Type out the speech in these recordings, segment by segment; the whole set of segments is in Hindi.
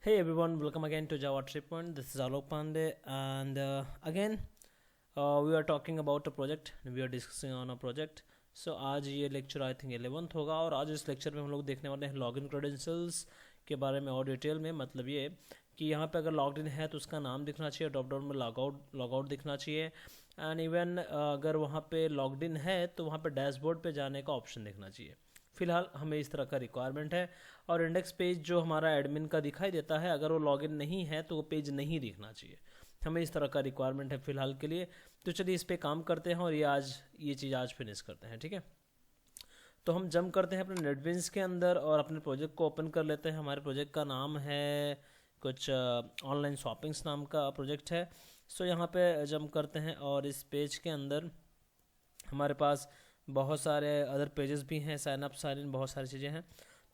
Hey everyone, welcome again to Java Trip Point. This is Alok Pandey, and again we are talking about a project. We are discussing on a project. So आज ये लेक्चर आई थिंक 11th होगा और आज इस लेक्चर में हम लोग देखने वाले हैं लॉगिन क्रेडेंशियल्स के बारे में और डिटेल में। मतलब ये कि यहाँ पे अगर लॉग्ड इन है तो उसका नाम दिखना चाहिए, ड्रॉप डाउन में लॉगआउट दिखना चाहिए, एंड इवन अगर वहाँ पे लॉग्ड इन है तो वहाँ पे डैशबोर्ड पे जाने का ऑप्शन दिखना चाहिए। फिलहाल हमें इस तरह का रिक्वायरमेंट है। और इंडेक्स पेज जो हमारा एडमिन का दिखाई देता है, अगर वो लॉगिन नहीं है तो वो पेज नहीं दिखना चाहिए। हमें इस तरह का रिक्वायरमेंट है फिलहाल के लिए। तो चलिए इस पे काम करते हैं और ये चीज़ आज फिनिश करते हैं, ठीक है। तो हम जंप करते हैं अपने नेटबिन्स के अंदर और अपने प्रोजेक्ट को ओपन कर लेते हैं। हमारे प्रोजेक्ट का नाम है कुछ ऑनलाइन शॉपिंग्स नाम का प्रोजेक्ट है। सो यहाँ पे जंप करते हैं और इस पेज के अंदर हमारे पास बहुत सारे अदर पेजेस भी हैं, साइन अप साइन इन बहुत सारी चीज़ें हैं।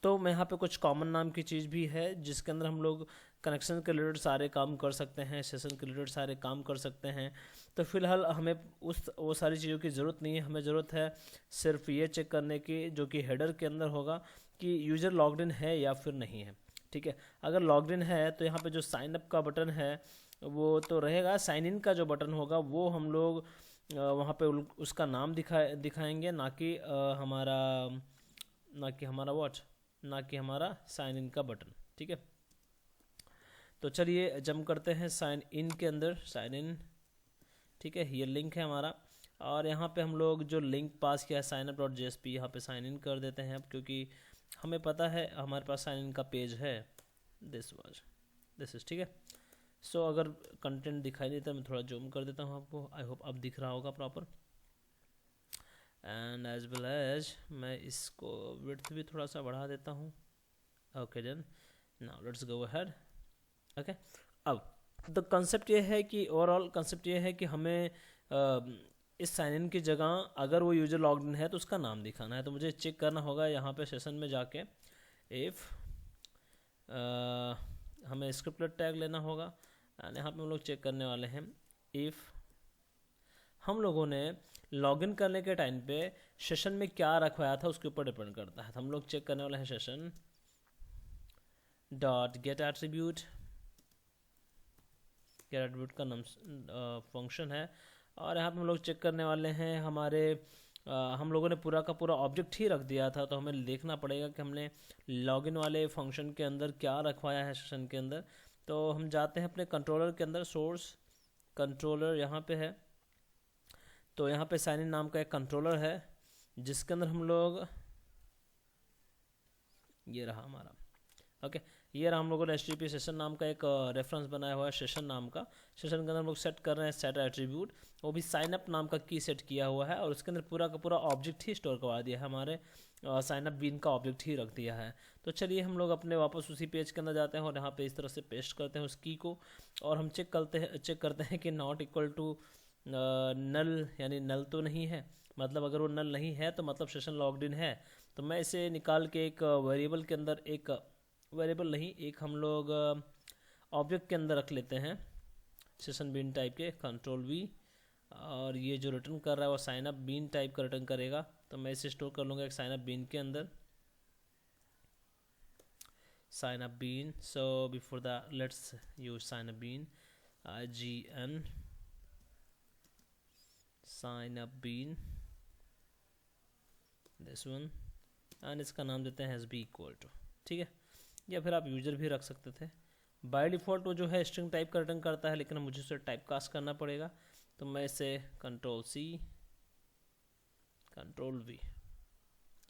तो मैं यहाँ पे कुछ कॉमन नाम की चीज़ भी है जिसके अंदर हम लोग कनेक्शन के रिलेटेड सारे काम कर सकते हैं, सेशन के रिलेटेड सारे काम कर सकते हैं। तो फिलहाल हमें वो सारी चीज़ों की ज़रूरत नहीं है। हमें ज़रूरत है सिर्फ ये चेक करने की, जो कि हेडर के अंदर होगा, कि यूज़र लॉग्ड इन है या फिर नहीं है, ठीक है। अगर लॉग्ड इन है तो यहाँ पे जो साइन अप का बटन है वो तो रहेगा, साइन इन का जो बटन होगा वो हम लोग वहाँ पे उसका नाम दिखाएंगे, ना कि हमारा साइन इन का बटन, ठीक है। तो चलिए जंप करते हैं साइन इन के अंदर, साइन इन, ठीक है। ये लिंक है हमारा और यहाँ पे हम लोग जो लिंक पास किया है signup.jsp, यहाँ पे साइन इन कर देते हैं अब, क्योंकि हमें पता है हमारे पास साइन इन का पेज है। दिस इज, ठीक है। सो अगर कंटेंट दिखाई देता है मैं थोड़ा जूम कर देता हूँ आपको। आई होप अब दिख रहा होगा proper, and as well as मैं इसको विड्थ भी थोड़ा सा बढ़ा देता हूँ। Okay then, now let's go ahead. Okay, अब द कंसेप्ट ये है कि ओवरऑल कंसेप्ट ये है कि हमें इस साइन इन की जगह अगर वो यूज़र लॉग्ड इन है तो उसका नाम दिखाना है। तो मुझे चेक करना होगा यहाँ पे सेशन में जाके, इफ़ हमें स्क्रिप्टलेट टैग लेना होगा एंड यहाँ पे हम लोग चेक करने वाले हैं इफ़ हम लोगों ने लॉगिन करने के टाइम पे सेशन में क्या रखवाया था उसके ऊपर डिपेंड करता है। तो हम लोग चेक करने वाले हैं सेशन डॉट गेट एट्रीब्यूट का नाम फंक्शन है, और यहाँ पे हम लोग चेक करने वाले हैं हमारे हम लोगों ने पूरा का पूरा ऑब्जेक्ट ही रख दिया था। तो हमें देखना पड़ेगा कि हमने लॉगिन वाले फंक्शन के अंदर क्या रखवाया है सेशन के अंदर। तो हम जाते हैं अपने कंट्रोलर के अंदर, सोर्स कंट्रोलर यहाँ पे है। तो यहाँ पे साइन इन नाम का एक कंट्रोलर है जिसके अंदर हम लोग, ये रहा हमारा, ओके ये रहा, हम लोगों ने HTTP सेशन नाम का एक रेफरेंस बनाया हुआ है सेशन नाम का। सेशन के अंदर हम लोग सेट कर रहे हैं सेट एट्रीब्यूट, वो भी साइन अप नाम का की सेट किया हुआ है और उसके अंदर पूरा का पूरा ऑब्जेक्ट ही स्टोर करवा दिया है, हमारे साइन अप बीन का ऑब्जेक्ट ही रख दिया है। तो चलिए हम लोग अपने वापस उसी पेज के अंदर जाते हैं और यहाँ पे इस तरह से पेस्ट करते हैं उस की को, और हम चेक करते हैं कि नॉट इक्वल टू नल, यानी नल तो नहीं है। मतलब अगर वो नल नहीं है तो मतलब सेशन लॉग्ड इन है। तो मैं इसे निकाल के एक वेरिएबल के अंदर, एक वेरिएबल नहीं, एक हम लोग ऑब्जेक्ट के अंदर रख लेते हैं सेशन बीन टाइप के, कंट्रोल वी, और ये जो रिटर्न कर रहा है वो साइन अप बीन टाइप का रिटर्न करेगा। तो मैं इसे स्टोर कर लूँगा एक साइन अप बीन के अंदर, sign up bean. So before the let's use sign up bean, IGN sign up bean, this one, and इसका नाम देते हैं SB इक्वल टू, ठीक है। या फिर आप यूजर भी रख सकते थे। बाय डिफ़ॉल्ट वो जो है स्ट्रिंग टाइप का रिटर्न करता है, लेकिन मुझे उसे टाइप कास्ट करना पड़ेगा। तो मैं इसे कंट्रोल C कंट्रोल V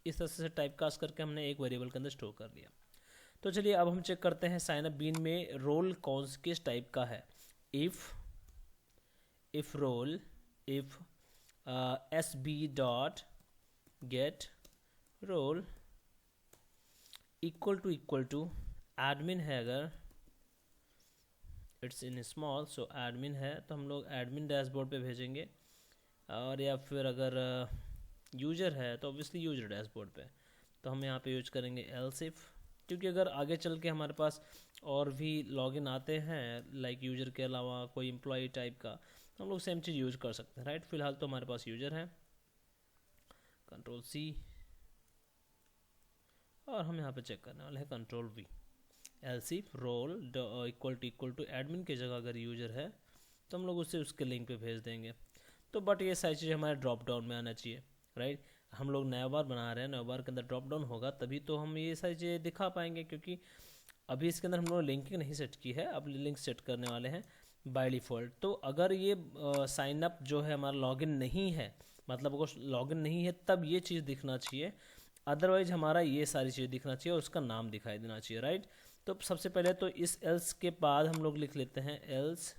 इस तरह से टाइप कास्ट करके हमने एक वेरिएबल के अंदर स्टोर कर लिया। तो चलिए अब हम चेक करते हैं साइन अप बीन में रोल किस टाइप का है। If role, if SB dot get role equal to admin है, अगर it's in small, so admin है तो हम लोग एडमिन डैशबोर्ड पे भेजेंगे, और या फिर अगर यूजर है तो ऑब्वियसली यूजर डैशबोर्ड पे। तो हम यहाँ पे यूज करेंगे एल्स इफ, क्योंकि अगर आगे चल के हमारे पास और भी लॉगिन आते हैं लाइक यूजर के अलावा कोई एम्प्लॉय टाइप का, तो हम लोग सेम चीज़ यूज कर सकते हैं, राइट। फिलहाल तो हमारे पास यूजर है, कंट्रोल C, और हम यहाँ पे चेक करने वाले हैं control V। Else if role equal to admin की जगह अगर यूजर है तो हम लोग उसे उसके लिंक पे भेज देंगे। तो बट ये सारी चीज़ें हमारे ड्रॉप डाउन में आना चाहिए, राइट। हम लोग नया बार बना रहे हैं, नया बार के अंदर ड्रॉप डाउन होगा तभी तो हम ये सारी चीज़ें दिखा पाएंगे, क्योंकि अभी इसके अंदर हम लोग लिंकिंग नहीं सेट की है, अब लिंक सेट करने वाले हैं बाय डिफ़ॉल्ट। तो अगर ये साइन अप जो है हमारा लॉगिन नहीं है, मतलब अगर लॉगिन नहीं है तब ये चीज़ दिखना चाहिए, अदरवाइज हमारा ये सारी चीज़ दिखना चाहिए और उसका नाम दिखाई देना चाहिए, राइट। तो सबसे पहले तो इस एल्स के बाद हम लोग लिख लेते हैं एल्स,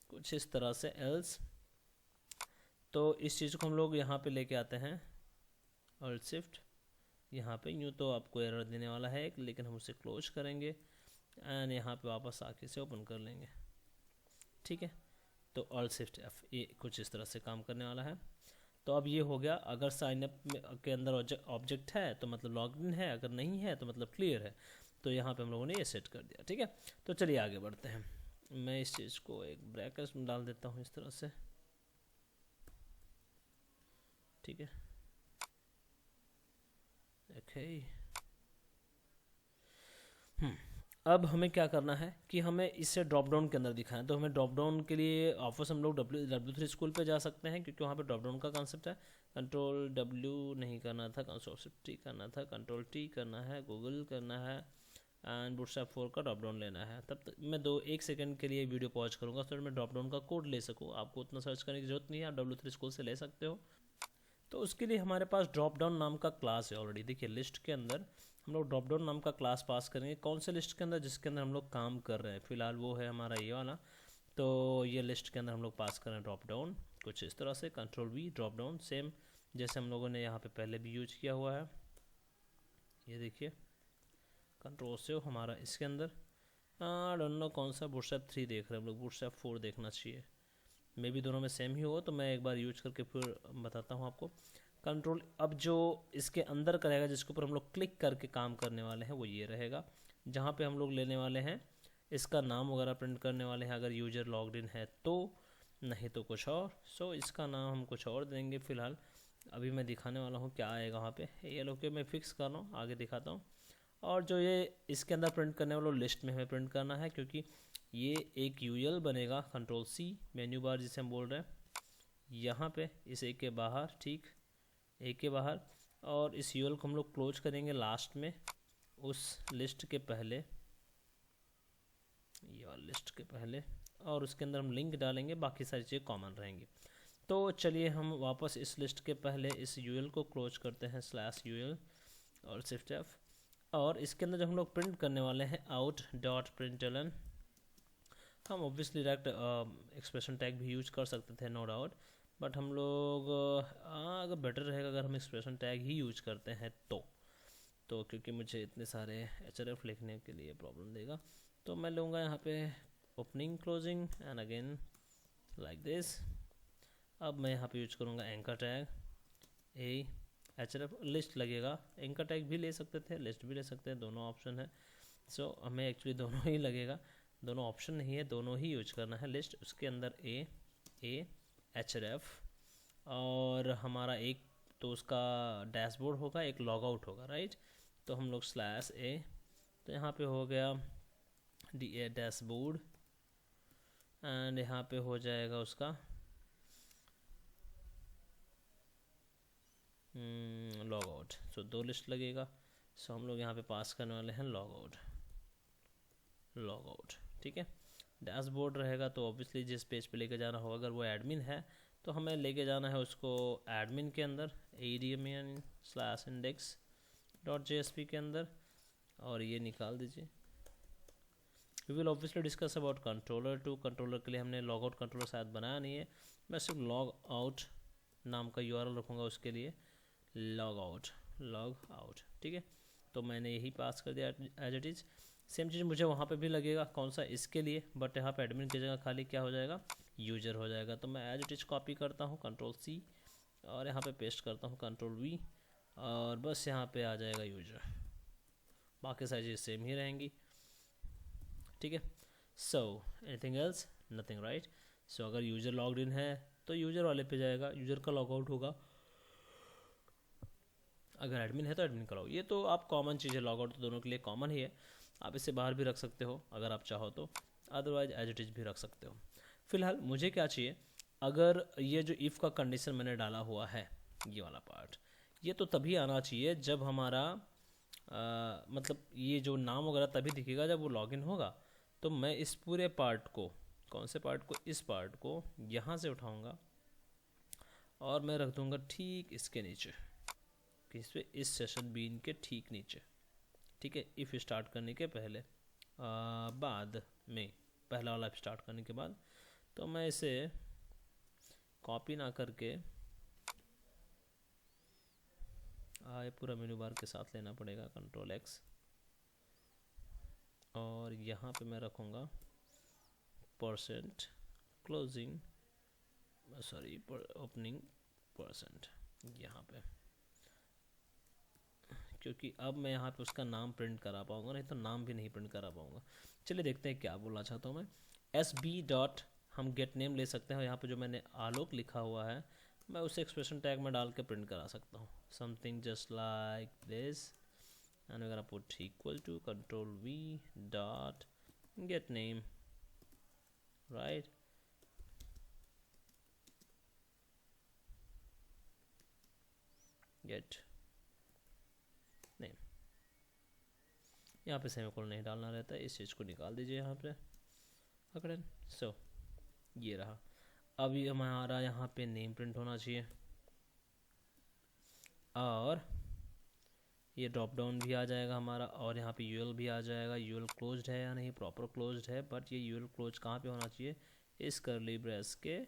कुछ इस तरह से एल्स। तो इस चीज़ को हम लोग यहाँ पे लेके आते हैं और शिफ्ट यहाँ पे, यूँ तो आपको एरर देने वाला है एक, लेकिन हम उसे क्लोज करेंगे एंड यहाँ पे वापस आके इसे ओपन कर लेंगे, ठीक है। तो ऑल शिफ्ट एफ, ये कुछ इस तरह से काम करने वाला है। तो अब ये हो गया, अगर साइनअप के अंदर ऑब्जेक्ट है तो मतलब लॉगिन है, अगर नहीं है तो मतलब क्लियर है। तो यहाँ पे हम लोगों ने ये सेट कर दिया, ठीक है। तो चलिए आगे बढ़ते हैं। मैं इस चीज़ को एक ब्रैकेट में डाल देता हूँ इस तरह से, ठीक है, ओके। अब हमें क्या करना है कि हमें इसे ड्रॉप डाउन के अंदर दिखाना है। तो हमें ड्रॉप डाउन के लिए ऑफिस हम लोग W3 स्कूल पे जा सकते हैं, क्योंकि वहाँ पे ड्रॉप डाउन का कॉन्सेप्ट है। कंट्रोल W नहीं करना था, कंट्रोल T करना था, कंट्रोल T करना है, गूगल करना है एंड बूटस्ट्रैप 4 का ड्रॉप डाउन लेना है। तब तक मैं 1 सेकंड के लिए वीडियो पॉज करूँगा तो मैं ड्रॉप डाउन का कोड ले सकूँ। आपको उतना सर्च करने की जरूरत नहीं है, आप W3 स्कूल से ले सकते हो। तो उसके लिए हमारे पास ड्रॉप डाउन नाम का क्लास है ऑलरेडी। देखिए लिस्ट के अंदर हम लोग ड्रॉप डाउन नाम का क्लास पास करेंगे। कौन से लिस्ट के अंदर? जिसके अंदर हम लोग काम कर रहे हैं फिलहाल वो है हमारा ये वाला। तो ये लिस्ट के अंदर हम लोग पास करें ड्रॉप डाउन कुछ इस तरह से, control V drop down, same जैसे हम लोगों ने यहाँ पे पहले भी यूज किया हुआ है। ये देखिए कंट्रोल से हमारा इसके अंदर डोंट नो कौन सा बूटस्ट्रैप 3 देख रहे हैं हम लोग, बूटस्ट्रैप 4 देखना चाहिए, मे भी दोनों में सेम ही हो। तो मैं एक बार यूज करके फिर बताता हूँ आपको। कंट्रोल अब जो इसके अंदर करेगा, जिसके ऊपर हम लोग क्लिक करके काम करने वाले हैं, वो ये रहेगा, जहाँ पे हम लोग लेने वाले हैं इसका नाम वगैरह प्रिंट करने वाले हैं, अगर यूजर लॉग्ड इन है तो, नहीं तो कुछ और। सो इसका नाम हम कुछ और देंगे फिलहाल। अभी मैं दिखाने वाला हूँ क्या आएगा वहाँ पे, ये लोग के मैं फिक्स कर रहा हूँ, आगे दिखाता हूँ। और जो ये इसके अंदर प्रिंट करने वाला लिस्ट में हमें प्रिंट करना है, क्योंकि ये एक यूएल बनेगा, कंट्रोल C मेन्यू बार जिसे हम बोल रहे हैं, यहाँ पे इस एक के बाहर, ठीक, एक के बाहर। और इस यूएल को हम लोग क्लोज करेंगे लास्ट में, उस लिस्ट के पहले, ये वाला लिस्ट के पहले, और उसके अंदर हम लिंक डालेंगे, बाकी सारी चीज़ें कॉमन रहेंगी। तो चलिए हम वापस इस लिस्ट के पहले इस यूएल को क्लोज करते हैं, /UL और शिफ्ट F। और इसके अंदर जब हम लोग प्रिंट करने वाले हैं out.println, हम ऑब्वियसली डायरेक्ट एक्सप्रेशन टैग भी यूज कर सकते थे, नो डाउट, बट हम लोग अगर बेटर रहेगा अगर हम एक्सप्रेशन टैग ही यूज करते हैं तो क्योंकि मुझे इतने सारे href लिखने के लिए प्रॉब्लम देगा। तो मैं लूँगा यहाँ पे opening closing and again like this. अब मैं यहाँ पे यूज करूँगा एंकर टैग, href लिस्ट लगेगा, एंकर टैग भी ले सकते थे, लिस्ट भी ले सकते हैं, दोनों ऑप्शन है। सो हमें एक्चुअली दोनों ही लगेगा, दोनों ऑप्शन नहीं है, दोनों ही यूज करना है। लिस्ट उसके अंदर ए href, और हमारा एक तो उसका डैशबोर्ड होगा, एक लॉग आउट होगा, राइट। तो हम लोग /a, तो यहाँ पे हो गया DA डैशबोर्ड एंड यहाँ पे हो जाएगा उसका लॉग आउट। सो 2 लिस्ट लगेगा। सो हम लोग यहाँ पे पास करने वाले हैं लॉग आउट, ठीक है। डैशबोर्ड रहेगा तो ऑब्वियसली जिस पेज पे लेके जाना होगा, अगर वो एडमिन है तो हमें लेके जाना है उसको एडमिन के अंदर, admin/index.jsp के अंदर, और ये निकाल दीजिए। We will obviously discuss about controller too, controller के लिए हमने लॉग आउट कंट्रोलर शायद बनाया नहीं है, मैं सिर्फ लॉग आउट नाम का URL रखूँगा उसके लिए, लॉग आउट, ठीक है। तो मैंने यही पास कर दिया एज इट इज़। सेम चीज़ मुझे वहाँ पे भी लगेगा, कौन सा, इसके लिए, बट यहाँ पे एडमिन की जगह खाली क्या हो जाएगा, यूजर हो जाएगा। तो मैं एज इट इज़ कॉपी करता हूँ, कंट्रोल C, और यहाँ पे पेस्ट करता हूँ कंट्रोल V, और बस यहाँ पे आ जाएगा यूजर, बाकी सारी चीज़ सेम ही रहेंगी, ठीक है। So anything else, nothing, right. So अगर यूजर लॉग्ड इन है तो यूजर वाले पे जाएगा, यूजर का लॉग आउट होगा, अगर एडमिन है तो एडमिन का लॉग। ये तो आप कॉमन चीज़ है, लॉग आउट तो दोनों के लिए कॉमन ही है। आप इसे बाहर भी रख सकते हो अगर आप चाहो तो, अदरवाइज एज इट इज़ भी रख सकते हो। फिलहाल मुझे क्या चाहिए, अगर ये जो इफ़ का कंडीशन मैंने डाला हुआ है, ये वाला पार्ट, ये तो तभी आना चाहिए जब हमारा मतलब ये जो नाम वगैरह तभी दिखेगा जब वो लॉगिन होगा। तो मैं इस पूरे पार्ट को, कौन से पार्ट को, इस पार्ट को यहाँ से उठाऊँगा और मैं रख दूँगा ठीक इसके नीचे, किस पे, इस सेशन बीन के ठीक नीचे, ठीक है। इफ़ स्टार्ट करने के पहले बाद में, पहला वाला स्टार्ट करने के बाद, तो मैं इसे कॉपी ना करके ये पूरा मेनू बार के साथ लेना पड़ेगा, कंट्रोल एक्स, और यहाँ पे मैं रखूँगा percent closing, sorry opening percent यहाँ पे, क्योंकि अब मैं यहाँ पे उसका नाम प्रिंट करा पाऊँगा, नहीं तो नाम भी नहीं प्रिंट करा पाऊँगा। चलिए देखते हैं क्या बोलना चाहता हूँ मैं। एस बी डॉट, हम गेट नेम ले सकते हैं, यहाँ पे जो मैंने आलोक लिखा हुआ है मैं उसे एक्सप्रेशन टैग में डाल के प्रिंट करा सकता हूँ, something just like this, and we gonna put equal to control V dot get name, right. Get name, यहाँ पे सेमीकोलन नहीं डालना रहता है, इस चीज़ को निकाल दीजिए यहाँ पे पकड़ें। सो ये रहा, अब ये हमारा यहाँ पे नेम प्रिंट होना चाहिए, और ये ड्रॉप डाउन भी आ जाएगा हमारा, और यहाँ पे यूएल भी आ जाएगा। यूएल क्लोज्ड है या नहीं, प्रॉपर क्लोज्ड है, बट ये यूएल क्लोज कहाँ पे होना चाहिए, इस करली ब्रेस के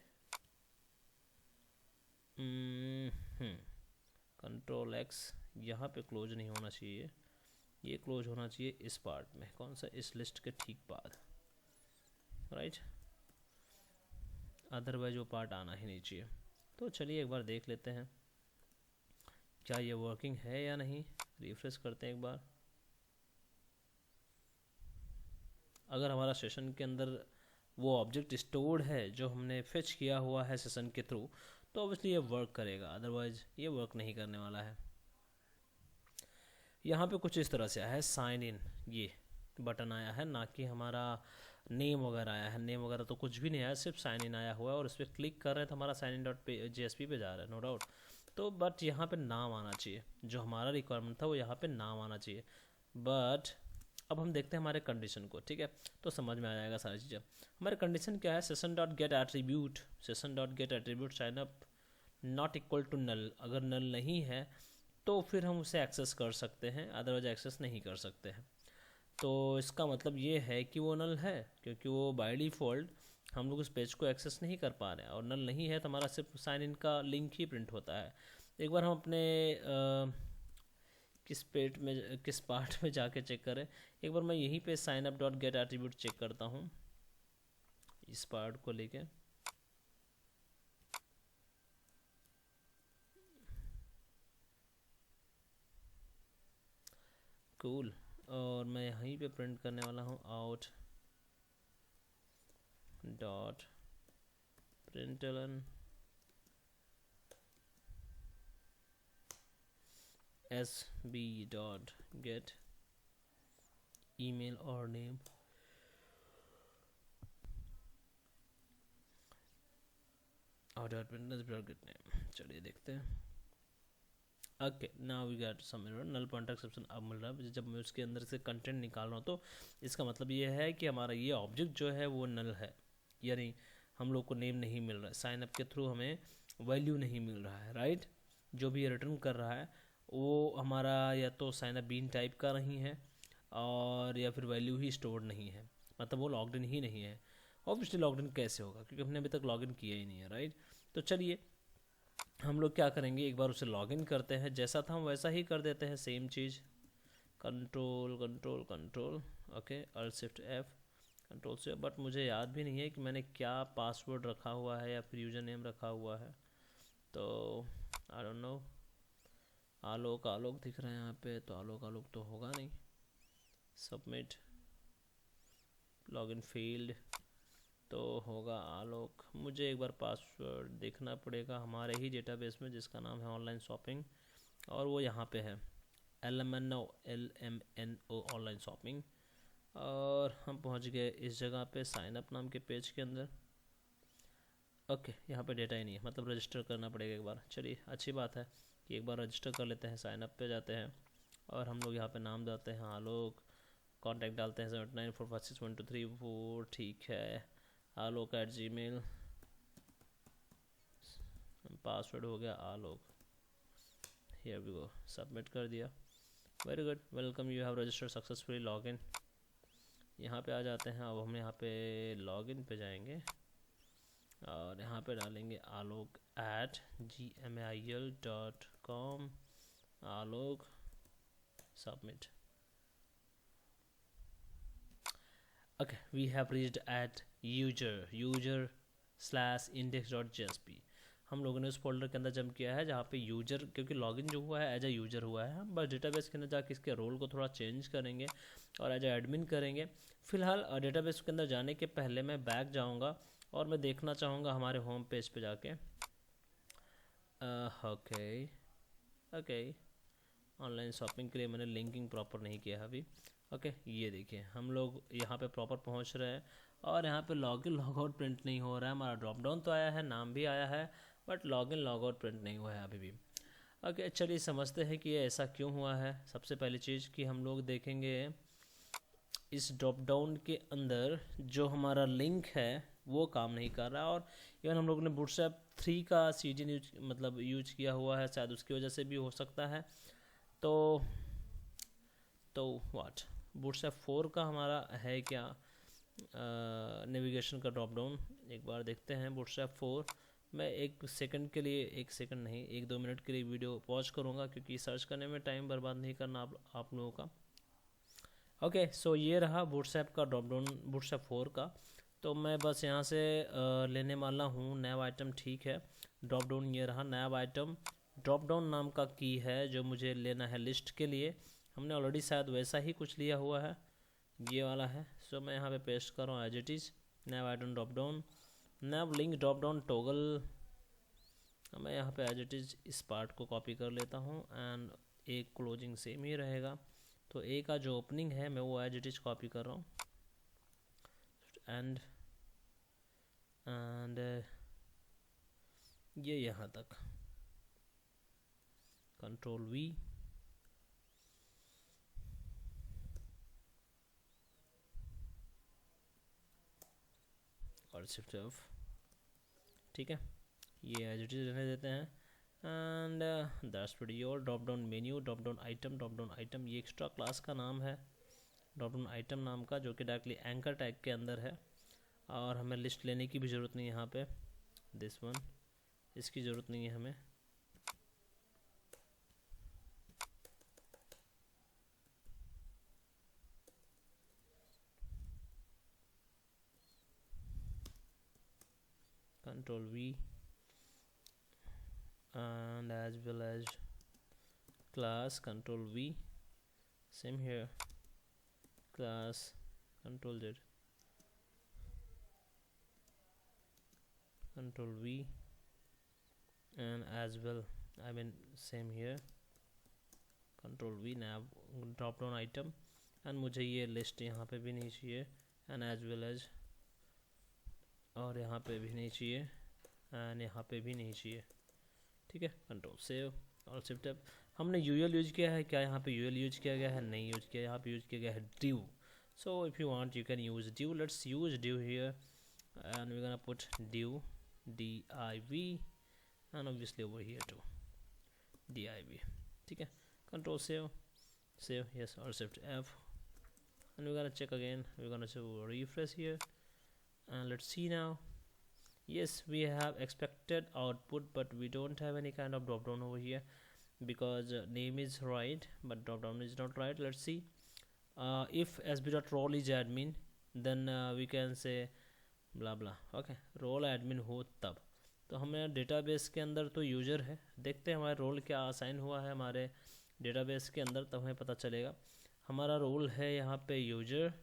कंट्रोल एक्स, यहाँ पे क्लोज नहीं होना चाहिए, ये क्लोज होना चाहिए इस पार्ट में, कौन सा, इस लिस्ट के ठीक बाद, राइट। अदरवाइज वो पार्ट आना ही नहीं चाहिए। तो चलिए एक बार देख लेते हैं क्या ये वर्किंग है या नहीं, रिफ्रेश करते हैं एक बार। अगर हमारा सेशन के अंदर वो ऑब्जेक्ट स्टोर्ड है जो हमने फेच किया हुआ है सेशन के थ्रू, तो ऑब्वियसली ये वर्क करेगा, अदरवाइज ये वर्क नहीं करने वाला है। यहाँ पे कुछ इस तरह से आया है, साइन इन ये बटन आया है, ना कि हमारा नेम वगैरह आया है। नेम वगैरह तो कुछ भी नहीं आया, सिर्फ साइन इन आया हुआ है, और उस पर क्लिक कर रहे हैं तो हमारा साइन इन डॉट JSP पे जा रहा है, नो डाउट। तो बट यहाँ पे नाम आना चाहिए, जो हमारा रिक्वायरमेंट था वो यहाँ पे नाम आना चाहिए। बट अब हम देखते हैं हमारे कंडीशन को, ठीक है, तो समझ में आ जाएगा सारी चीज़ें। हमारे कंडीशन क्या है, session dot get attribute, session dot get attribute sign up not equal to null, अगर नल नहीं है तो फिर हम उसे एक्सेस कर सकते हैं, अदरवाइज एक्सेस नहीं कर सकते हैं। तो इसका मतलब ये है कि वो नल है, क्योंकि वो बाय डिफ़ॉल्ट हम लोग उस पेज को एक्सेस नहीं कर पा रहे हैं, और नल नहीं है तो हमारा सिर्फ साइन इन का लिंक ही प्रिंट होता है। एक बार हम अपने किस पार्ट में जाके चेक करें, एक बार मैं यहीं पे sign up dot get attribute check करता हूँ, इस पार्ट को लेके। कूल, और मैं यहीं पे प्रिंट करने वाला हूँ out dot println SB dot get email और नेम, और dot println dot get name. चलिए देखते हैं। Okay, now we got some error, null pointer exception अब मिल रहा है जब मैं उसके अंदर से कंटेंट निकाल रहा हूँ। तो इसका मतलब ये है कि हमारा ये ऑब्जेक्ट जो है वो नल है, यानी हम लोग को नेम नहीं मिल रहा है, साइन अप के थ्रू हमें वैल्यू नहीं मिल रहा है, राइट। जो भी रिटर्न कर रहा है वो हमारा या तो साइन अप बीन टाइप का नहीं है, और या फिर वैल्यू ही स्टोर्ड नहीं है, मतलब वो लॉग्ड इन ही नहीं है। ऑब्वियसली लॉग्ड इन कैसे होगा, क्योंकि हमने अभी तक लॉगिन किया ही नहीं है, राइट। तो चलिए हम लोग क्या करेंगे, एक बार उसे लॉगिन करते हैं, जैसा था हम वैसा ही कर देते हैं, सेम चीज़, control control control, okay, alt shift F, control से। बट मुझे याद भी नहीं है कि मैंने क्या पासवर्ड रखा हुआ है या फिर यूज़र नेम रखा हुआ है, तो आई डोंट नो। आलोक आलोक दिख रहा है यहाँ पे, तो आलोक आलोक तो होगा नहीं। सबमिट लॉगिन फील्ड तो होगा आलोक। मुझे एक बार पासवर्ड देखना पड़ेगा हमारे ही डेटाबेस में जिसका नाम है ऑनलाइन शॉपिंग, और वो यहाँ पे है LMNO ऑनलाइन शॉपिंग। और हम पहुंच गए इस जगह पे साइन अप नाम के पेज के अंदर। ओके, यहाँ पे डेटा ही नहीं है, मतलब रजिस्टर करना पड़ेगा एक बार। चलिए, अच्छी बात है कि एक बार रजिस्टर कर लेते हैं। साइन अप पे जाते हैं और हम लोग यहाँ पे नाम डालते हैं आलोक, कॉन्टैक्ट डालते हैं 79456123 ठीक है, आलोक@gmail, पासवर्ड हो गया आलोक, हियर वी गो, सबमिट कर दिया। Very good, welcome, you have registered successfully, login. यहाँ पे आ जाते हैं। अब हम यहाँ पे लॉगिन पे जाएंगे और यहाँ पे डालेंगे alok@gmail.com, Alok, submit. Okay, we have reached at user/index.jsp। हम लोगों ने उस फोल्डर के अंदर जंप किया है जहाँ पे यूजर, क्योंकि लॉगिन जो हुआ है एज ए यूजर हुआ है। हम बस डेटाबेस के अंदर जाके इसके रोल को थोड़ा चेंज करेंगे और एज ए एडमिन करेंगे। फिलहाल डेटाबेस के अंदर जाने के पहले मैं बैक जाऊँगा और मैं देखना चाहूँगा हमारे होम पेज पे जाके। ओके ओके, ऑनलाइन शॉपिंग के लिए मैंने लिंकिंग प्रॉपर नहीं किया अभी। ओके, ये देखिए हम लोग यहाँ पे प्रॉपर पहुँच रहे हैं और यहाँ पे लॉगिन लॉगआउट प्रिंट नहीं हो रहा है। हमारा ड्रॉप डाउन तो आया है, नाम भी आया है, बट लॉगिन लॉगआउट प्रिंट नहीं हुआ है अभी भी। ओके, चलिए समझते हैं कि ये ऐसा क्यों हुआ है। सबसे पहली चीज़ कि हम लोग देखेंगे इस ड्रॉप डाउन के अंदर जो हमारा लिंक है वो काम नहीं कर रहा, और इवन हम लोग ने बूटस्ट्रैप 3 का सीजन यूज किया हुआ है, शायद उसकी वजह से भी हो सकता है। तो व्हाट, बूटस्ट्रैप 4 का हमारा है क्या नेविगेशन का ड्रॉप डाउन? एक बार देखते हैं बूटस्ट्रैप 4। मैं एक सेकंड के लिए, एक सेकंड नहीं, 1-2 मिनट के लिए वीडियो पॉज करूँगा क्योंकि सर्च करने में टाइम बर्बाद नहीं करना आप लोगों का। ओके, सो ये रहा बूटस्ट्रैप का ड्रॉप डाउन, बूटस्ट्रैप 4 का। तो मैं बस यहाँ से लेने वाला हूँ नया आइटम, ठीक है। ड्रॉप डाउन ये रहा, नया आइटम ड्रॉप डाउन नाम का की है जो मुझे लेना है लिस्ट के लिए। हमने ऑलरेडी शायद वैसा ही कुछ लिया हुआ है, ये वाला है। सो मैं यहाँ पे पेस्ट कर रहा हूँ एज इट इज़, नया आइटम ड्रॉप डाउन, नया लिंक ड्रॉप डाउन टॉगल। मैं यहाँ पे एज इट इज़ इस पार्ट को कॉपी कर लेता हूँ एंड एक क्लोजिंग सेम ही रहेगा। तो ए का जो ओपनिंग है मैं वो एज इट इज़ कॉपी कर रहा हूँ एंड ये यहाँ तक, कंट्रोल V, और शिफ्ट F, ठीक है। ये एज इट इज़ रहने देते हैं and that's pretty all. Drop down menu, drop down item, drop down item ये एक्स्ट्रा क्लास का नाम है ड्रॉप डाउन आइटम नाम का, जो कि डायरेक्टली एंकर टैग के अंदर है। और हमें लिस्ट लेने की भी ज़रूरत नहीं है यहाँ पे, दिस वन, इसकी ज़रूरत नहीं है हमें। Control V and as well as class, control V, same here, class, control Z, control V, and as well I mean same here, control V, नया ड्रॉप डाउन आइटम। एंड मुझे ये लिस्ट यहाँ पे भी नहीं चाहिए एंड एज वेल एज, और यहाँ पे भी नहीं चाहिए एंड यहाँ पे भी नहीं चाहिए, ठीक है। कंट्रोल सेव और शिफ्ट F। हमने यूएल यूज किया है क्या? यहाँ पे यूएल यूज किया गया है? नहीं यूज किया, यहाँ पे यूज किया गया है div। So if you want you can use div, let's use div here and we're gonna put div, div, and obviously over here too div, ठीक है। Control save, yes, or shift F, and we're gonna check again, we're gonna show refresh here and let's see now. Yes, we have expected output, but we don't have any kind of drop down over here because name is right but drop down is not right. Let's see, if sb.role is admin, then we can say blah blah। okay, role admin हो तब तो हमें डेटाबेस के अंदर तो यूज़र है, देखते हैं हमारा रोल क्या असाइन हुआ है हमारे डेटाबेस के अंदर, तब हमें पता चलेगा। हमारा रोल है यहाँ पे यूज़र,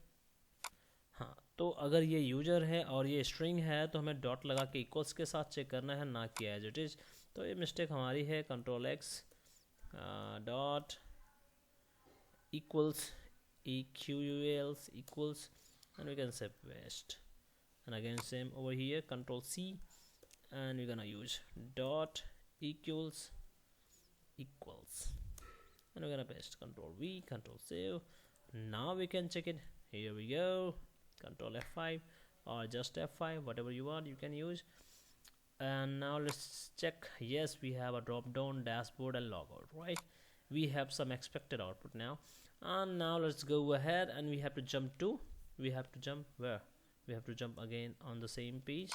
हाँ। तो अगर ये यूज़र है और ये स्ट्रिंग है तो हमें डॉट लगा के इक्वल्स के साथ चेक करना है, ना कि एज इट इज़। तो ये मिस्टेक हमारी है। Control X, dot equals equals equals, and we can say paste. And again same over here, control C, and we're gonna use dot equals equals, and we're gonna paste, control V, control save. Now we can check it. Here we go, control F5 or just F5, whatever you want you can use. And now let's check. Yes, we have a drop down, dashboard and logout, right? We have some expected output now. And now let's go ahead and we have to jump where? We have to jump again on the same page.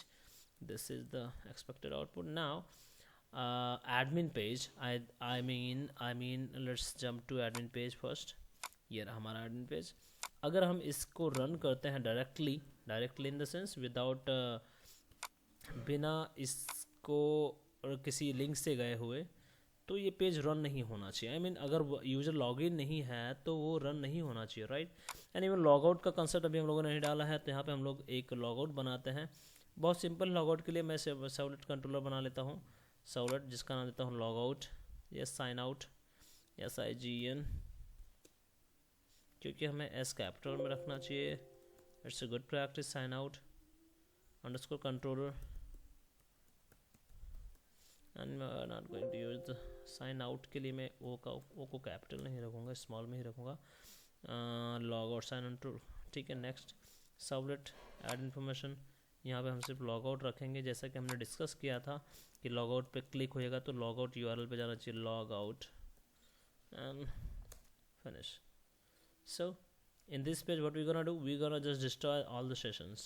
This is the expected output. Now admin page, I mean let's jump to admin page first. ये रहा हमारा admin page. अगर हम इसको रन करते हैं directly in the sense without बिना इसको किसी लिंक से गए हुए, तो ये पेज रन नहीं होना चाहिए. I mean, अगर यूज़र लॉगिन नहीं है तो वो रन नहीं होना चाहिए, राइट. एंड इवन लॉगआउट का कंसेप्ट अभी हम लोगों ने नहीं डाला है, तो यहाँ पे हम लोग एक लॉगआउट बनाते हैं. बहुत सिंपल लॉगआउट के लिए मैं सर्वलेट कंट्रोलर बना लेता हूँ, सर्वलेट, जिसका नाम देता हूँ logout. Yes, sign out, SIGN, क्योंकि हमें एस कैपिटल में रखना चाहिए. It's a good practice. Sign out underscore controller, and not going to use the sign out के लिए मैं ओ को कैपिटल नहीं रखूँगा, स्मॉल में ही रखूँगा. लॉग आउट साइन आउट, ठीक है. नेक्स्ट सर्वलेट ऐड इन्फॉर्मेशन, यहाँ पे हम सिर्फ लॉग आउट रखेंगे, जैसा कि हमने डिस्कस किया था कि लॉग आउट पे क्लिक होएगा तो लॉग आउट URL पे जाना चाहिए, log out and finish. So in this page what we're gonna do, we're gonna just destroy all the sessions.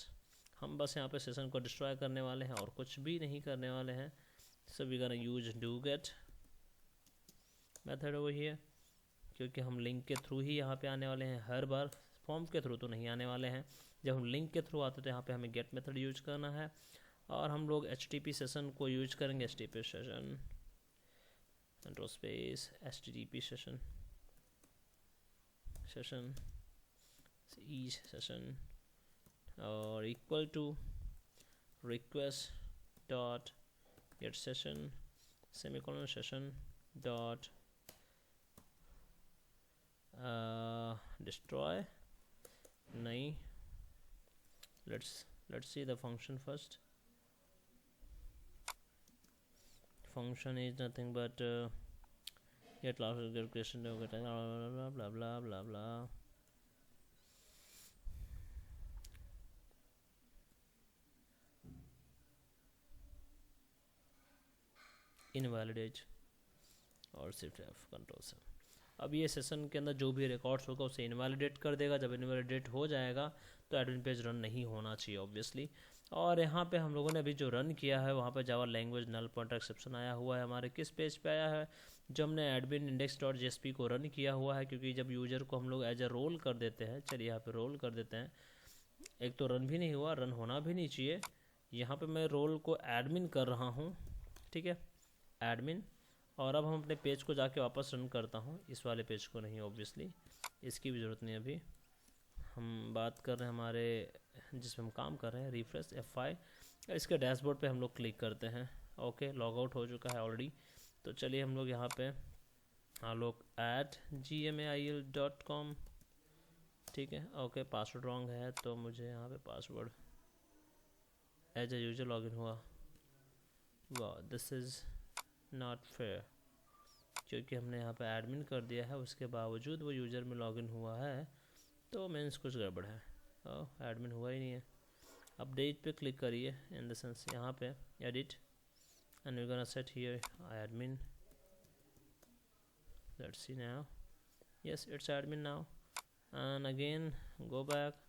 हम बस यहाँ पे सेशन को डिस्ट्रॉय करने वाले हैं और कुछ भी नहीं करने वाले हैं. So we're gonna use doGet method over here, क्योंकि हम लिंक के थ्रू ही यहाँ पे आने वाले हैं. हर बार फॉर्म के थ्रू तो नहीं आने वाले हैं. जब हम लिंक के थ्रू आते तो यहाँ पे हमें गेट मेथड यूज करना है, और हम लोग HTTP सेशन को यूज करेंगे. HTTP session, control space, HTTP session, each session or equal to request dot get session semicolon session dot destroy. नहीं, let's see the function first. Function is nothing but get lost get question blah blah blah blah blah. Invalidate और सिर्फ F, कंट्रोल से. अब ये सेशन के अंदर जो भी रिकॉर्ड्स होगा उसे इनवैलिडेट कर देगा. जब इनवैलिडेट हो जाएगा तो एडमिन पेज रन नहीं होना चाहिए ऑब्वियसली. और यहाँ पे हम लोगों ने अभी जो रन किया है वहाँ पे Java language null pointer exception आया हुआ है. हमारे किस पेज पे आया है? जो हमने एडमिन index.jsp को रन किया हुआ है, क्योंकि जब यूज़र को हम लोग एज ए रोल कर देते हैं, चलिए यहाँ पे रोल कर देते हैं. एक तो रन भी नहीं हुआ, रन होना भी नहीं चाहिए. यहाँ पे मैं रोल को एडमिन कर रहा हूँ, ठीक है, एडमिन. और अब हम अपने पेज को जाके वापस रन करता हूँ, इस वाले पेज को नहीं ऑब्वियसली, इसकी भी ज़रूरत नहीं. अभी हम बात कर रहे हैं हमारे जिसमें हम काम कर रहे हैं, रिफ्रेश F5. इसके डैशबोर्ड पे हम लोग क्लिक करते हैं. ओके, लॉग आउट हो चुका है ऑलरेडी. तो चलिए हम लोग यहाँ पे हम लोग @gmail.com, ठीक है. ओके, पासवर्ड रॉन्ग है तो मुझे यहाँ पे password as a user login हुआ. वाह, दिस इज़ नॉट फेयर, क्योंकि हमने यहाँ पे एडमिन कर दिया है, उसके बावजूद वो यूज़र में लॉगिन हुआ है, तो मीन्स कुछ गड़बड़ है. एडमिन हुआ ही नहीं है. अपडेट पे क्लिक करिए, इन द सेंस यहाँ पे edit, and we're gonna set here admin. Let's see now. Yes, it's admin now. And again go back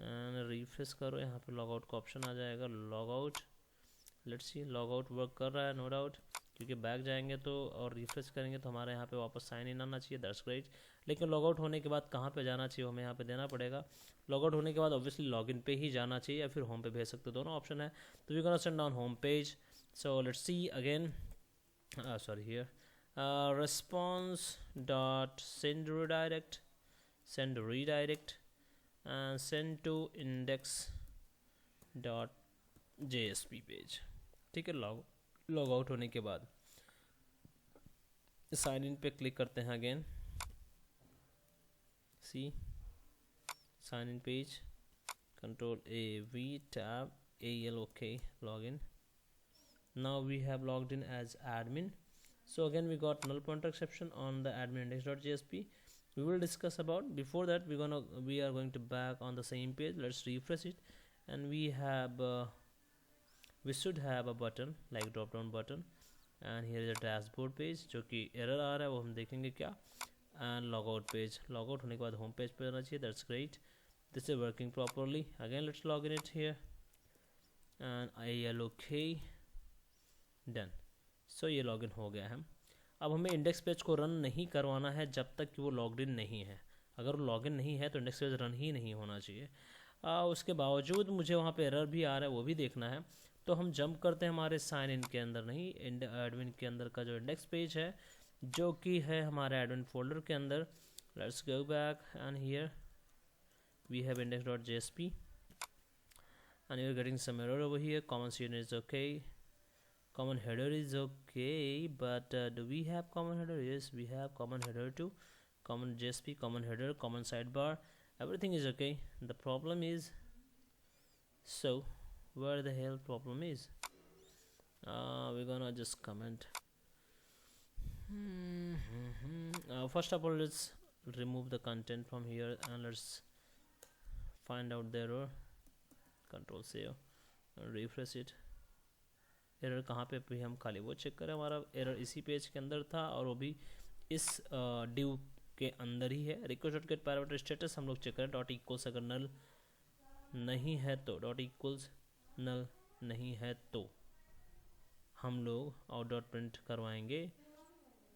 and refresh करो. यहाँ पे लॉगआउट का ऑप्शन आ जाएगा, logout. Let's see, logout work कर रहा है नो डाउट, क्योंकि बैक जाएंगे तो और रिफ्रेश करेंगे तो हमारे यहाँ पे वापस साइन इन आना चाहिए. That's great. लेकिन लॉगआउट होने के बाद कहाँ पे जाना चाहिए हमें यहाँ पे देना पड़ेगा. लॉगआउट होने के बाद ऑब्वियसली लॉगिन पे ही जाना चाहिए या फिर होम पे भेज सकते, दोनों ऑप्शन है. तो we gonna send on home page. So let's see again. Sorry, here response dot send redirect, and send to index dot JSP page. ठीक है. लॉग आउट होने के बाद साइन इन पे क्लिक करते हैं. Again see sign in page, control A V tab AL, okay, login. Now we have logged in as admin. So again we got null pointer exception on the admin index.jsp. We will discuss about. Before that we are going to back on the same page. Let's refresh it, and we should have a button like drop down button, and here is a dashboard page जो कि error आ रहा है वो हम देखेंगे क्या, and logout page. Logout होने के बाद home page पे आना चाहिए. That's great. This is working properly. Again let's log in it here, and IL okay, done. So ये लॉगिन हो गया है. अब हमें इंडेक्स पेज को रन नहीं करवाना है जब तक कि वो लॉग्ड इन नहीं है. अगर वो लॉगिन नहीं है तो इंडेक्स पेज रन ही नहीं होना चाहिए. उसके बावजूद मुझे वहाँ पे एरर भी आ रहा है, वो भी देखना है. तो हम जंप करते हैं हमारे साइन इन के अंदर, नहीं एडमिन के अंदर का जो इंडेक्स पेज है जो कि है हमारे एडमिन फोल्डर के अंदर. Let's go back and here we have index.jsp and you're getting some error over here. Common CN is okay, common header is okay, but do we have common header? Yes, we have common header too. Common JSP, common header, common sidebar, everything is okay. The problem is, so where the hell problem is? We're gonna just comment. First of all, let's remove the content from here and let's find out the error. Control save and refresh it. Error कहाँ पे भी हम खाली वो चेक करें. हमारा एरर इसी पेज के अंदर था और वो भी इस डिव के अंदर ही है. Request dot gate parameter status हम लोग चेक करें. डॉट इक्वल्स अगर नल नहीं है तो, डॉट इक्वल्स नल नहीं है तो हम लोग आउट डॉट प्रिंट करवाएंगे.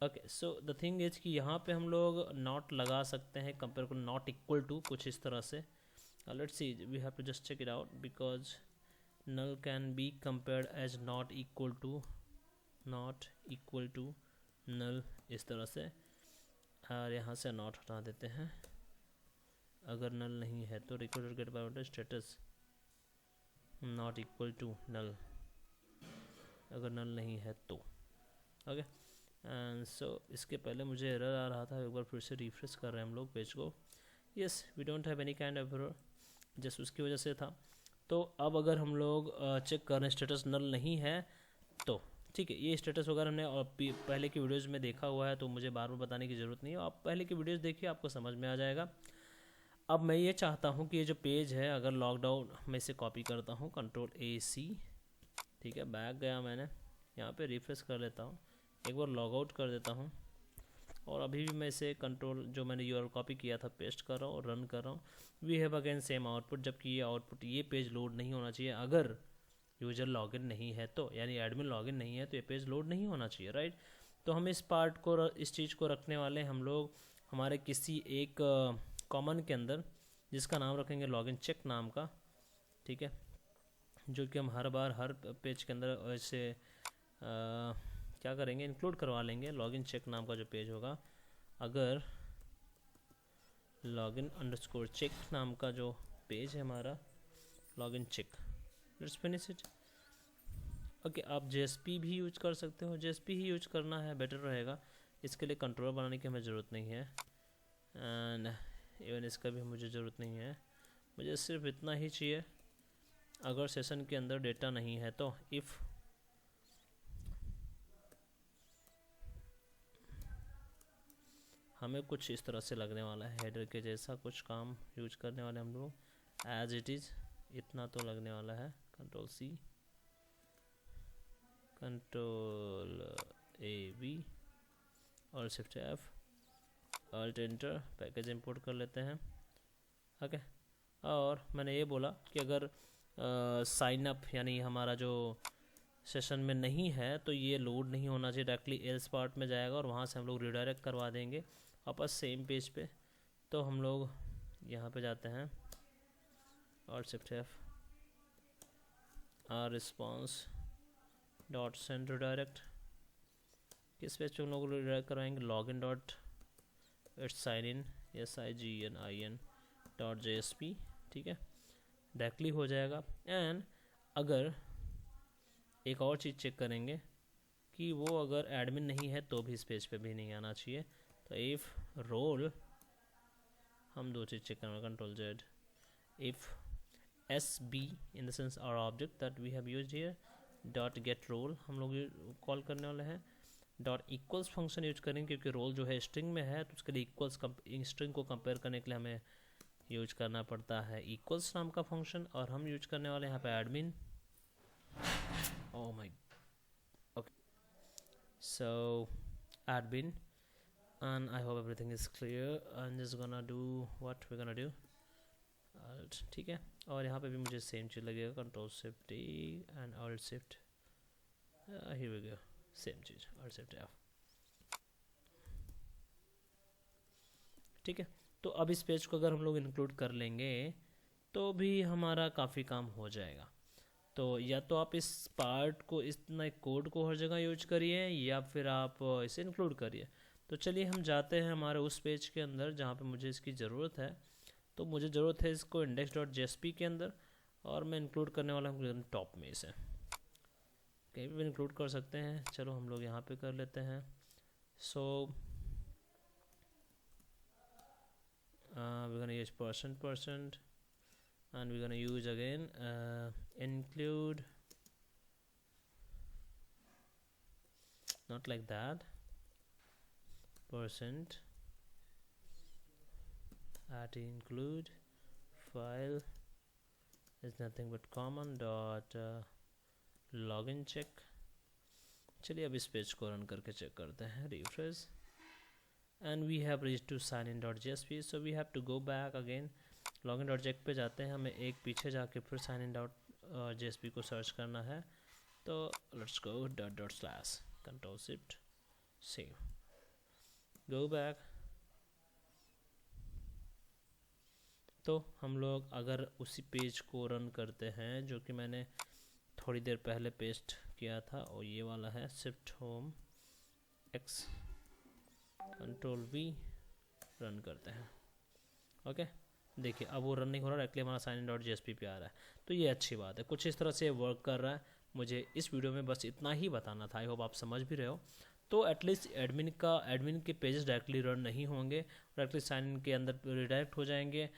Okay, so the thing is कि यहाँ पे हम लोग नॉट लगा सकते हैं compare to not equal to, कुछ इस तरह से. Let's see, we have to just check it out because null can be compared as not equal to null इस तरह से. और यहाँ से नॉट हटा देते हैं. अगर नल नहीं है तो request get parameter status not equal to null, अगर नल नहीं है तो. ओके, एंड सो इसके पहले मुझे एरर आ रहा था, एक बार फिर से रिफ्रेश कर रहे हैं हम लोग पेज को. Yes, we don't have any kind of error, just उसकी वजह से था. तो अब अगर हम लोग चेक कर रहे हैं स्टेटस नल नहीं है तो ठीक है. ये स्टेटस वगैरह हमने और पहले की वीडियोस में देखा हुआ है तो मुझे बार बार बताने की ज़रूरत नहीं है. आप पहले की वीडियोस देखिए, आपको समझ में आ जाएगा. अब मैं ये चाहता हूँ कि ये जो पेज है, अगर लॉकडाउन मैं इसे कॉपी करता हूँ, कंट्रोल AC, ठीक है, बैक गया मैंने, यहाँ पे रिफ्रेश कर लेता हूँ, एक बार लॉग आउट कर देता हूँ और अभी भी मैं इसे कंट्रोल जो मैंने URL कॉपी किया था पेस्ट कर रहा हूँ और रन कर रहा हूँ. We have again same output, जबकि ये आउटपुट, ये पेज लोड नहीं होना चाहिए अगर यूज़र लॉगिन नहीं है तो, यानी एडमिन लॉगिन नहीं है तो ये पेज लोड नहीं होना चाहिए, राइट. तो हम इस पार्ट को, इस चीज़ को रखने वाले हम लोग हमारे किसी एक कॉमन के अंदर, जिसका नाम रखेंगे लॉगिन चेक नाम का, ठीक है, जो कि हम हर बार हर पेज के अंदर ऐसे क्या करेंगे, इंक्लूड करवा लेंगे. लॉगिन चेक नाम का जो पेज होगा, अगर लॉगिन अंडरस्कोर चेक नाम का जो पेज है हमारा, login check, let's finish it. Okay, आप JSP भी यूज कर सकते हो, JSP ही यूज करना है, बेटर रहेगा. इसके लिए कंट्रोलर बनाने की हमें ज़रूरत नहीं है, एंड इवन इसका भी मुझे ज़रूरत नहीं है. मुझे सिर्फ इतना ही चाहिए, अगर सेशन के अंदर डेटा नहीं है तो इफ़ हमें कुछ इस तरह से लगने वाला है, हेडर के जैसा कुछ काम यूज करने वाले हम लोग. एज इट इज़ इतना तो लगने वाला है. कंट्रोल C, कंट्रोल AV और shift F, alt enter, package import कर लेते हैं. ओके, और मैंने ये बोला कि अगर साइन अप यानी हमारा जो सेशन में नहीं है तो ये लोड नहीं होना चाहिए, डायरेक्टली एल्स पार्ट में जाएगा और वहाँ से हम लोग रिडायरेक्ट करवा देंगे वापस सेम पेज पे. तो हम लोग यहाँ पे जाते हैं और shift F, response dot send redirect. किस पेज पे हम लोग रिडायरेक्ट करवाएंगे, login dot it's sign in SIGNIN dot JSP, ठीक है, डायरेक्टली हो जाएगा. एंड अगर एक और चीज़ चेक करेंगे कि वो अगर एडमिन नहीं है तो भी इस पेज पे भी नहीं आना चाहिए. तो इफ़ रोल हम दो चीज़ चेक करेंगे, control Z, if S B in the sense our object that we have used here, dot get role हम लोग कॉल करने वाले हैं, डॉट इक्वल्स फंक्शन यूज करेंगे क्योंकि रोल जो है स्ट्रिंग में है, तो उसके लिए इक्वल्स स्ट्रिंग को कंपेयर करने के लिए हमें यूज करना पड़ता है इक्वल्स नाम का फंक्शन। और हम यूज करने वाले हैं यहाँ पे admin. Oh my, okay, so admin, and I hope everything is clear. I'm just gonna do what we're gonna do. ठीक है, और यहाँ पे भी मुझे सेम चीज़ लगेगा, control shift D and alt shift, here we go, same cheese, alt shift F. ठीक है, तो अब इस पेज को अगर हम लोग इंक्लूड कर लेंगे तो भी हमारा काफ़ी काम हो जाएगा। तो या तो आप इस पार्ट को, इस नए कोड को हर जगह यूज करिए, या फिर आप इसे इंक्लूड करिए। तो चलिए हम जाते हैं हमारे उस पेज के अंदर जहाँ पे मुझे इसकी ज़रूरत है। तो मुझे ज़रूरत है इसको index.jsp के अंदर, और मैं इंक्लूड करने वाला हूँ टॉप में इसे, कहीं भी इंक्लूड कर सकते हैं। चलो हम लोग यहाँ पे कर लेते हैं। सो we're gonna use %% and we're gonna use again include, not like that, % at include file is nothing but common dot login check। चलिए अब इस पेज को रन करके चेक करते हैं, refresh, and we have reached to signin.jsp, so we have to go back again, login.check पे जाते हैं, हमें एक पीछे जाके फिर signin.jsp को सर्च करना है। तो let's go // control shift save, go back। तो हम लोग अगर उसी पेज को रन करते हैं जो कि मैंने थोड़ी देर पहले पेस्ट किया था, और ये वाला है shift home x, control we, run करते हैं। ओके, देखिए अब वो रन नहीं हो रहा, डायरेक्टली हमारा signin.jsp पे आ रहा है। तो ये अच्छी बात है, कुछ इस तरह से वर्क कर रहा है। मुझे इस वीडियो में बस इतना ही बताना था, आई होप आप समझ भी रहे हो। तो एटलीस्ट एडमिन के पेजेस डायरेक्टली रन नहीं होंगे, डायरेक्टली साइन इन के अंदर रिडायरेक्ट हो जाएंगे।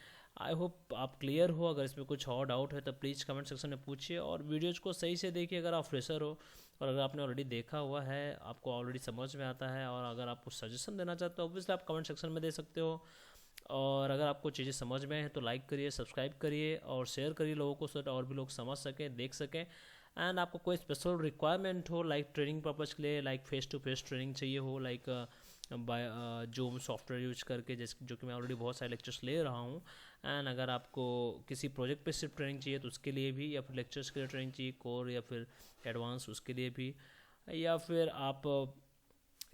आई होप आप क्लियर हो। अगर इसमें कुछ और डाउट है तो प्लीज़ कमेंट सेक्शन में पूछिए, और वीडियोज़ को सही से देखिए अगर आप फ्रेशर हो, और अगर आपने ऑलरेडी देखा हुआ है, आपको ऑलरेडी समझ में आता है, और अगर आप कुछ सजेशन देना चाहते हो ऑब्वियसली आप कमेंट सेक्शन में दे सकते हो। और अगर आपको चीज़ें समझ में हैं तो लाइक करिए, सब्सक्राइब करिए और शेयर करिए लोगों को, सो और भी लोग समझ सकें, देख सकें। एंड आपको कोई स्पेशल रिक्वायरमेंट हो, लाइक ट्रेनिंग पर्पज़ के लिए, like face to face training चाहिए हो, like by Zoom software use करके, जैसे जो कि मैं ऑलरेडी बहुत सारे लेक्चर्स ले रहा हूँ। एंड अगर आपको किसी प्रोजेक्ट पे सिर्फ ट्रेनिंग चाहिए तो उसके लिए भी, या फिर लेक्चर्स के लिए ट्रेनिंग चाहिए, कोर या फिर एडवांस, उसके लिए भी, या फिर आप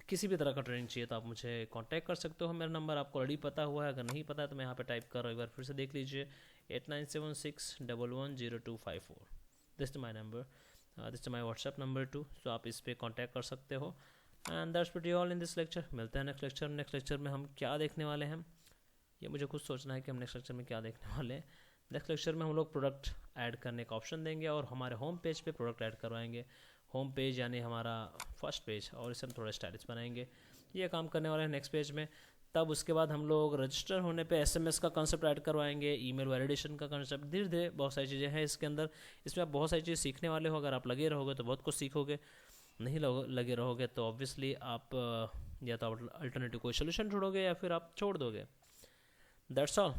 किसी भी तरह का ट्रेनिंग चाहिए तो आप मुझे कांटेक्ट कर सकते हो। मेरा नंबर आपको ऑलरेडी पता हुआ है, अगर नहीं पता है तो मैं यहाँ पे टाइप कर रहा हूँ, एक बार फिर से देख लीजिए, 8976110254, this is my number, this is my WhatsApp number too, so आप इस पर कॉन्टैक्ट कर सकते हो। And that's pretty all in this lecture. मिलते हैं नेक्स्ट लेक्चर। नेक्स्ट लेक्चर में हम क्या देखने वाले हैं, ये मुझे खुद सोचना है कि हम नेक्स्ट लेक्चर में क्या देखने वाले हैं। नेक्स्ट लेक्चर में हम लोग प्रोडक्ट ऐड करने का ऑप्शन देंगे, और हमारे होम पेज पे प्रोडक्ट ऐड करवाएंगे। होम पेज यानी हमारा फर्स्ट पेज, और इसे हम थोड़ा स्टाइलिश बनाएंगे। ये काम करने वाले हैं नेक्स्ट पेज में। तब उसके बाद हम लोग रजिस्टर होने पे एसएमएस का कंसेप्ट ऐड करवाएंगे, ईमेल वैलिडेशन का कंसेप्ट, धीरे धीरे बहुत सारी चीज़ें हैं इसके अंदर। इसमें आप बहुत सारी चीज़ सीखने वाले हो, अगर आप लगे रहोगे तो बहुत कुछ सीखोगे, नहीं लगे रहोगे तो ऑब्वियसली आप या तो अल्टरनेटिव कोई सोल्यूशन ढूंढोगे या फिर आप छोड़ दोगे। That's all.